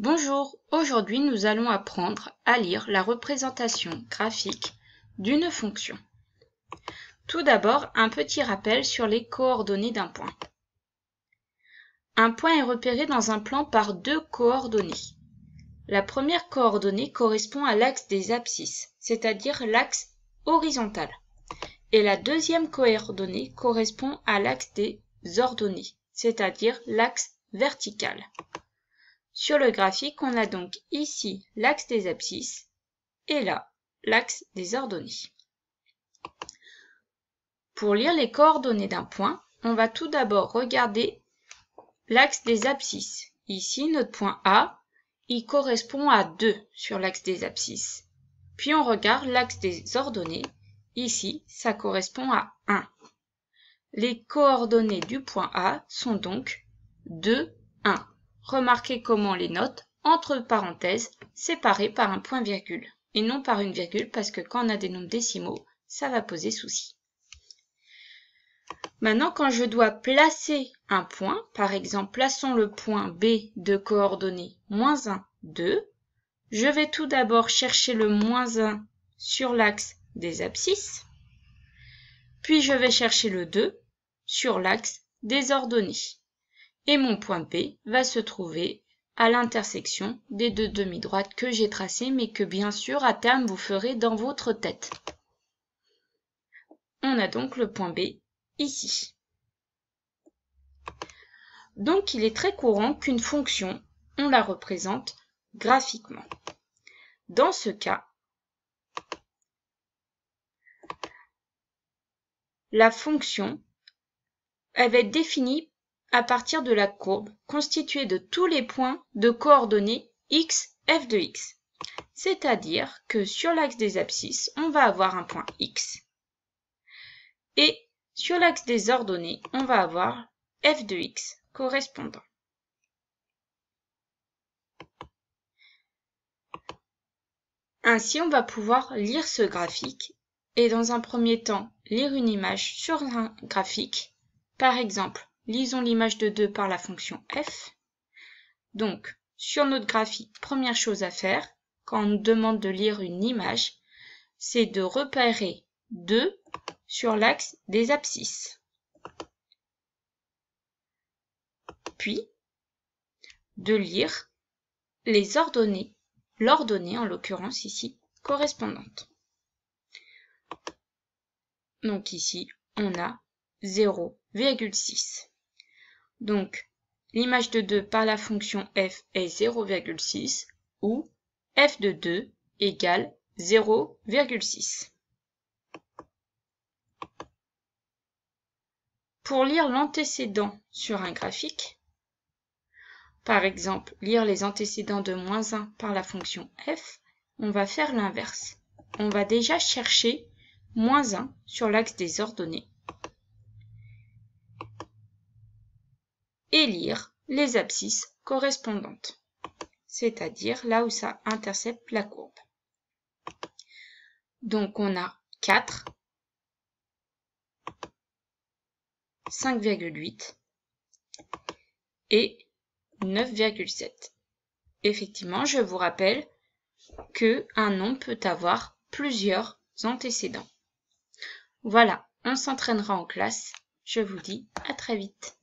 Bonjour, aujourd'hui nous allons apprendre à lire la représentation graphique d'une fonction. Tout d'abord, un petit rappel sur les coordonnées d'un point. Un point est repéré dans un plan par deux coordonnées. La première coordonnée correspond à l'axe des abscisses, c'est-à-dire l'axe horizontal. Et la deuxième coordonnée correspond à l'axe des ordonnées, c'est-à-dire l'axe vertical. Sur le graphique, on a donc ici l'axe des abscisses et là l'axe des ordonnées. Pour lire les coordonnées d'un point, on va tout d'abord regarder l'axe des abscisses. Ici, notre point A, il correspond à 2 sur l'axe des abscisses. Puis on regarde l'axe des ordonnées. Ici, ça correspond à 1. Les coordonnées du point A sont donc 2, 1. Remarquez comment les notes, entre parenthèses, séparées par un point-virgule, et non par une virgule, parce que quand on a des nombres décimaux, ça va poser souci. Maintenant, quand je dois placer un point, par exemple, plaçons le point B de coordonnées -1, 2, je vais tout d'abord chercher le -1 sur l'axe des abscisses, puis je vais chercher le 2 sur l'axe des ordonnées. Et mon point B va se trouver à l'intersection des deux demi-droites que j'ai tracées, mais que bien sûr, à terme, vous ferez dans votre tête. On a donc le point B ici. Donc, il est très courant qu'une fonction, on la représente graphiquement. Dans ce cas, la fonction, elle va être définie à partir de la courbe constituée de tous les points de coordonnées x, f de x. C'est-à-dire que sur l'axe des abscisses, on va avoir un point x. Et sur l'axe des ordonnées, on va avoir f de x correspondant. Ainsi, on va pouvoir lire ce graphique et dans un premier temps, lire une image sur un graphique. Par exemple, lisons l'image de 2 par la fonction f. Donc, sur notre graphique, première chose à faire, quand on nous demande de lire une image, c'est de repérer 2 sur l'axe des abscisses. Puis, de lire les ordonnées, l'ordonnée en l'occurrence ici, correspondante. Donc ici, on a 0,6. Donc, l'image de 2 par la fonction f est 0,6 ou f de 2 égale 0,6. Pour lire l'antécédent sur un graphique, par exemple, lire les antécédents de -1 par la fonction f, on va faire l'inverse. On va déjà chercher -1 sur l'axe des ordonnées et lire les abscisses correspondantes, c'est-à-dire là où ça intercepte la courbe. Donc on a 4, 5,8 et 9,7. Effectivement, je vous rappelle qu'un nombre peut avoir plusieurs antécédents. Voilà, on s'entraînera en classe. Je vous dis à très vite.